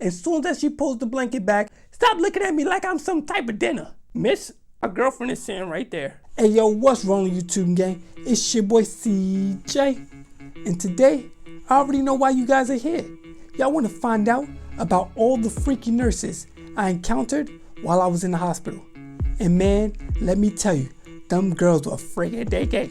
As soon as she pulls the blanket back, stop looking at me like I'm some type of dinner. Miss, our girlfriend is sitting right there. Hey yo, what's wrong YouTube gang? It's your boy CJ. And today, I already know why you guys are here. Y'all want to find out about all the freaky nurses I encountered while I was in the hospital. And man, let me tell you, them girls were freaking gay.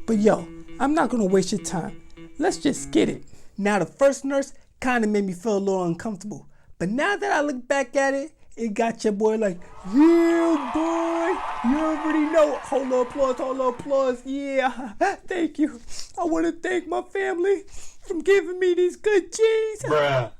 But yo, I'm not gonna waste your time. Let's just get it. Now the first nurse kinda made me feel a little uncomfortable. But now that I look back at it, it got your boy like, yeah boy, you already know. Hold up applause, yeah. Thank you. I wanna thank my family for giving me these good genes. Bruh.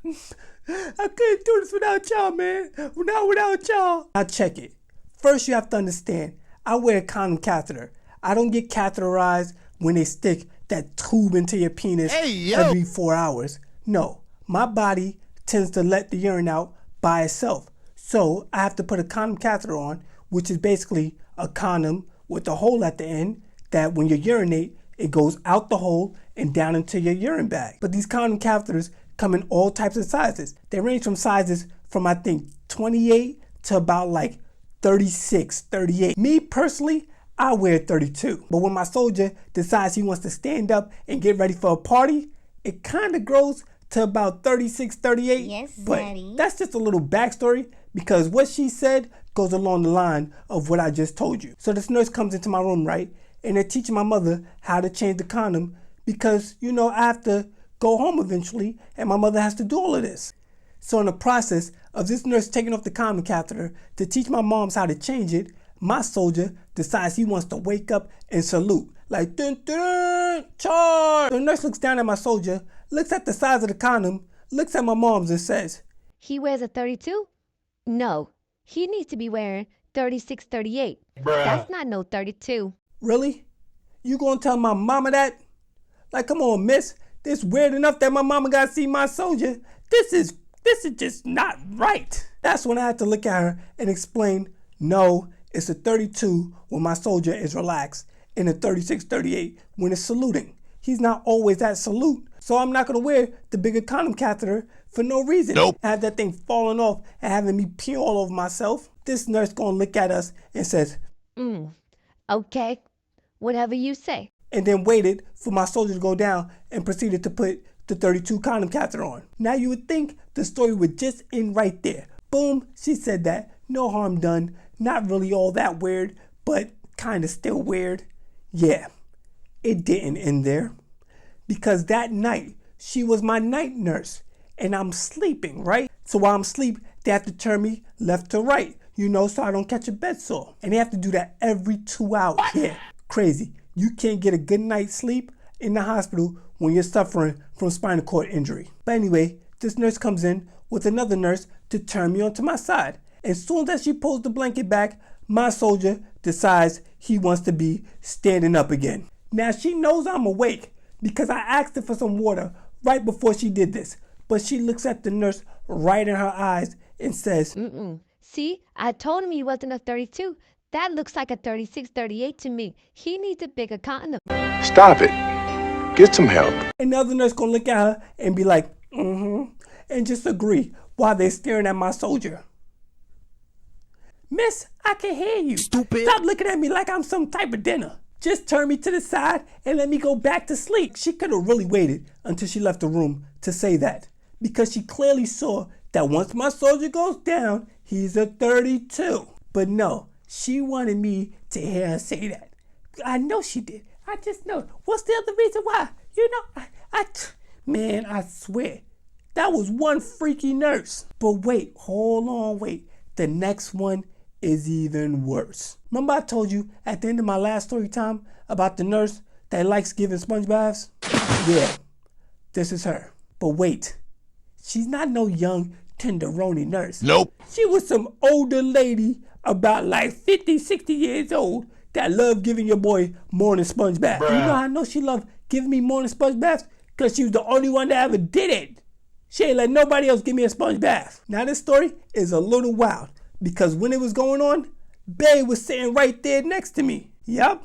I couldn't do this without y'all, man. Not without y'all. Now check it. First you have to understand, I wear a condom catheter. I don't get catheterized when they stick that tube into your penis every 4 hours. No, my body tends to let the urine out by itself. So I have to put a condom catheter on, which is basically a condom with a hole at the end that when you urinate, it goes out the hole and down into your urine bag. But these condom catheters come in all types of sizes. They range from sizes from I think 28 to about like 36, 38. Me personally, I wear 32. But when my soldier decides he wants to stand up and get ready for a party, it kind of grows to about 36, 38. Yes, but Daddy. That's just a little backstory because what she said goes along the line of what I just told you. So this nurse comes into my room, right? And they're teaching my mother how to change the condom because, you know, I have to go home eventually and my mother has to do all of this. So in the process of this nurse taking off the condom catheter to teach my moms how to change it, my soldier decides he wants to wake up and salute. Like, dun dun, charge! The nurse looks down at my soldier, looks at the size of the condom, looks at my moms and says, He wears a 32? No, he needs to be wearing 36, 38. Bruh. That's not no 32. Really? You gonna tell my mama that? Like, come on, miss. This weird enough that my mama gotta see my soldier. This is just not right. That's when I had to look at her and explain, no, it's a 32 when my soldier is relaxed and a 36, 38 when it's saluting. He's not always at salute. So I'm not gonna wear the bigger condom catheter for no reason. Nope. Have that thing falling off and having me pee all over myself. This nurse gonna look at us and says, Okay, whatever you say. and then waited for my soldier to go down and proceeded to put the 32 condom catheter on. Now you would think the story would just end right there. Boom, she said that. No harm done. Not really all that weird, but kind of still weird. Yeah, it didn't end there. Because that night, she was my night nurse. And I'm sleeping, right? So while I'm asleep, they have to turn me left to right, you know, so I don't catch a bed sore. And they have to do that every 2 hours. Yeah, crazy. You can't get a good night's sleep in the hospital when you're suffering from spinal cord injury. But anyway, this nurse comes in with another nurse to turn me onto my side. As soon as she pulls the blanket back, my soldier decides he wants to be standing up again. Now she knows I'm awake because I asked her for some water right before she did this. But she looks at the nurse right in her eyes and says, See, I told him he wasn't a 32. That looks like a 36, 38 to me. He needs a bigger condom. Stop it. Get some help. and the other nurse gonna look at her and be like, and just agree while they're staring at my soldier. Miss, I can hear you. Stupid. Stop looking at me like I'm some type of dinner. Just turn me to the side and let me go back to sleep. She could have really waited until she left the room to say that because she clearly saw that once my soldier goes down, he's a 32. But no, she wanted me to hear her say that. I know she did. I just know. What's the other reason why? You know, man, I swear, that was one freaky nurse. But wait, hold on, wait. The next one is even worse. Remember I told you at the end of my last story time about the nurse that likes giving sponge baths? Yeah, this is her. But wait, she's not no young tenderoni nurse. Nope. She was some older lady about like 50, 60 years old that loved giving your boy morning sponge baths. You know how I know she loved giving me morning sponge baths? Because she was the only one that ever did it. She ain't let nobody else give me a sponge bath. Now this story is a little wild because when it was going on, Bae was sitting right there next to me. Yup.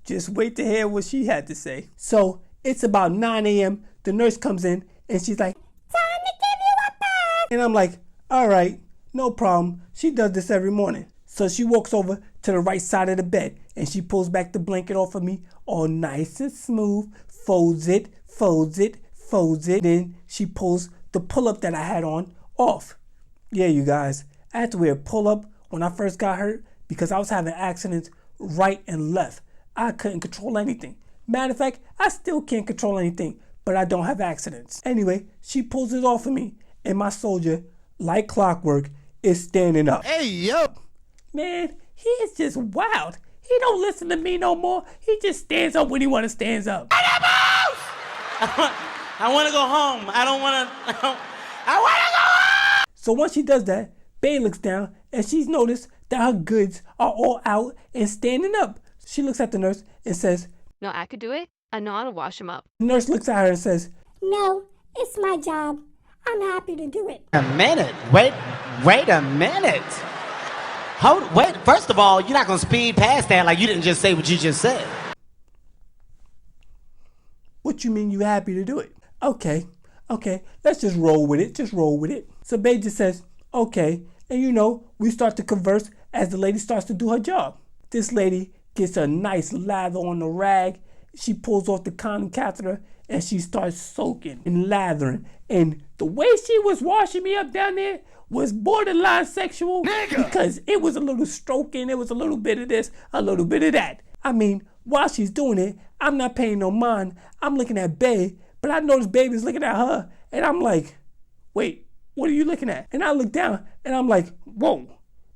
Just wait to hear what she had to say. So it's about 9 a.m. The nurse comes in and she's like, time to give you a And I'm like, all right, no problem. She does this every morning. So she walks over to the right side of the bed and she pulls back the blanket off of me all nice and smooth, folds it, folds it, folds it. Then she pulls the pull-up that I had on off. Yeah, you guys, I had to wear a pull-up when I first got hurt because I was having accidents right and left. I couldn't control anything. Matter of fact, I still can't control anything, but I don't have accidents. Anyway, she pulls it off of me and my soldier, like clockwork, is standing up. Hey, yo! Man, he is just wild. He don't listen to me no more. He just stands up when he want to stand up. I want to go home. I want to go home. So once she does that, Bae looks down and she's noticed that her goods are all out and standing up. She looks at the nurse and says, No, I could do it. I know how to wash them up. the nurse looks at her and says, No, it's my job. I'm happy to do it. A minute. Wait a minute. Wait. First of all, you're not going to speed past that like you didn't just say what you just said. what you mean you happy to do it? Okay, let's just roll with it. So Bae just says, okay. And we start to converse as the lady starts to do her job. This lady gets a nice lather on the rag. She pulls off the condom catheter and she starts soaking and lathering. And the way she was washing me up down there was borderline sexual. Because it was a little stroking, it was a little bit of this, a little bit of that. I mean, while she's doing it, I'm not paying no mind. I'm looking at Bae, but I noticed Baby's looking at her, and I'm like, wait, what are you looking at? And I look down, and I'm like, whoa,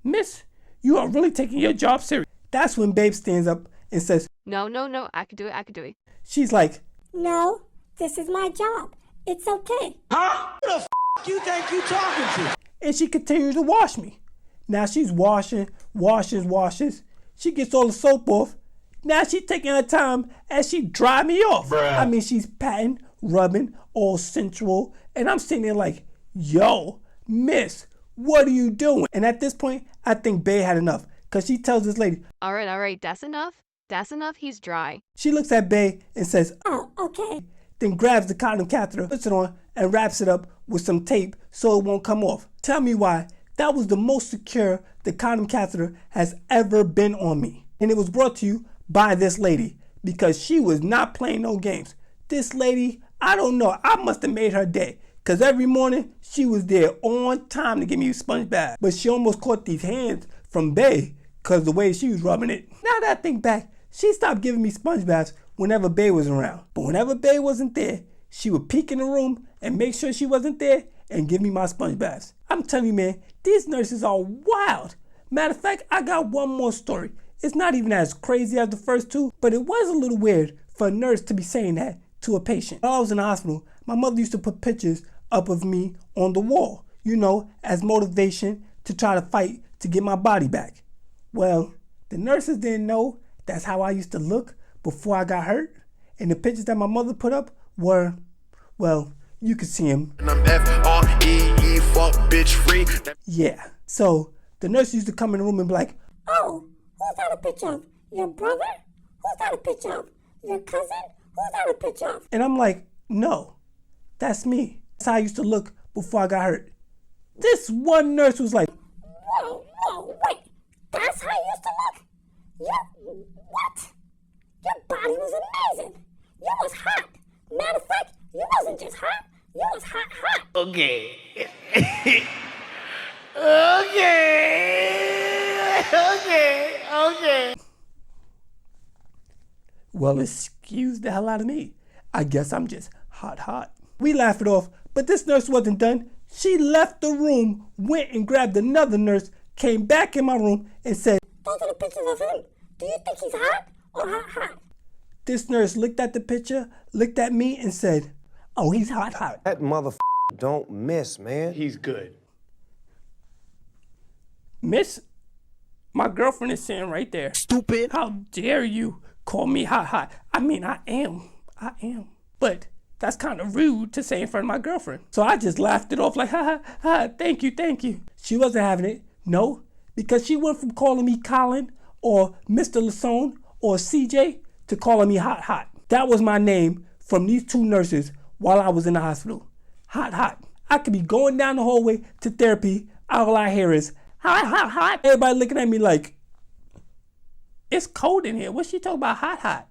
miss, you are really taking your job serious. That's when Babe stands up and says, No, I could do it. she's like, No, this is my job. It's okay. Huh? Who the you think you talking to? and she continues to wash me. Now she's washes. She gets all the soap off. Now she's taking her time as she dry me off. Bruh. I mean, she's patting, rubbing, all sensual. And I'm sitting there like, yo, miss, what are you doing? And at this point, I think Bae had enough. Because she tells this lady, All right. That's enough. He's dry. she looks at Bae and says, Oh, okay. then grabs the condom catheter, puts it on, and wraps it up with some tape so it won't come off. Tell me why. That was the most secure the condom catheter has ever been on me. And it was brought to you by this lady because she was not playing no games. This lady, I don't know, I must have made her day because every morning she was there on time to give me a sponge bath. But she almost caught these hands from Bae because the way she was rubbing it. Now that I think back, she stopped giving me sponge baths whenever Bae was around. But whenever Bae wasn't there, she would peek in the room and make sure she wasn't there and give me my sponge baths. I'm telling you, man, these nurses are wild. Matter of fact, I got one more story. It's not even as crazy as the first two, but it was a little weird for a nurse to be saying that to a patient. While I was in the hospital, my mother used to put pictures up of me on the wall, as motivation to try to fight to get my body back. Well, the nurses didn't know that's how I used to look before I got hurt. And the pictures that my mother put up were, well, you could see them. And I'm F-R-E-E, fuck bitch free. Yeah. So the nurse used to come in the room and be like, Oh, who's that a picture of? Your brother? Who's that a picture of? Your cousin? Who's that a picture of? and I'm like, no, that's me. That's how I used to look before I got hurt. This one nurse was like, Whoa, wait. That's how you used to look? What? Your body was amazing. You was hot. Matter of fact, you wasn't just hot. You was hot. Okay. Okay. well, excuse the hell out of me. I guess I'm just hot. We laughed it off, but this nurse wasn't done. She left the room, went and grabbed another nurse, came back in my room and said, Those are the pictures of him. Do you think he's hot or hot? This nurse looked at the picture, looked at me and said, oh, he's hot. That motherfucker don't miss, man. He's good. Miss, my girlfriend is sitting right there. Stupid. How dare you call me hot? I mean, I am. But that's kind of rude to say in front of my girlfriend. So I just laughed it off like, ha, thank you. She wasn't having it. No, because she went from calling me Colin or Mr. Lasone or CJ to calling me hot. That was my name from these two nurses while I was in the hospital. Hot. I could be going down the hallway to therapy. All I hear is, hot, hot, hot. Everybody looking at me like, it's cold in here. What's she talking about hot, hot?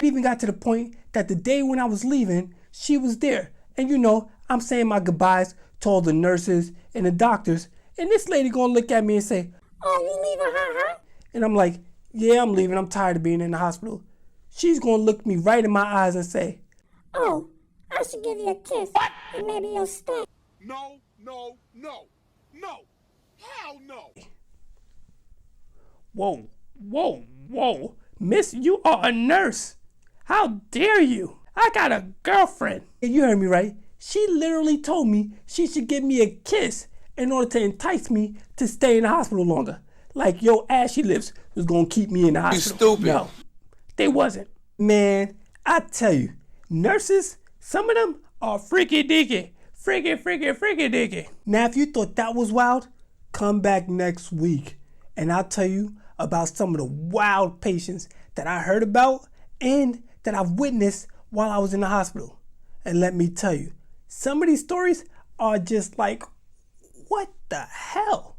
It even got to the point that the day when I was leaving, she was there. And you know, I'm saying my goodbyes to all the nurses and the doctors. And this lady gonna look at me and say, oh, you leaving, huh? and I'm like, yeah, I'm leaving. I'm tired of being in the hospital. She's gonna look me right in my eyes and say, Oh, I should give you a kiss. And maybe you'll stay. No, no, no, no. Hell no. whoa, whoa, whoa. Miss, you are a nurse. How dare you? I got a girlfriend. You heard me right. She literally told me she should give me a kiss in order to entice me to stay in the hospital longer. Like, yo, Ashy Lips was gonna keep me in the hospital. You stupid. No, they wasn't. Man, I tell you, nurses, some of them are freaky deaky. Freaky deaky. Now, if you thought that was wild, come back next week and I'll tell you about some of the wild patients that I heard about and that I've witnessed while I was in the hospital. And let me tell you, some of these stories are just like, what the hell?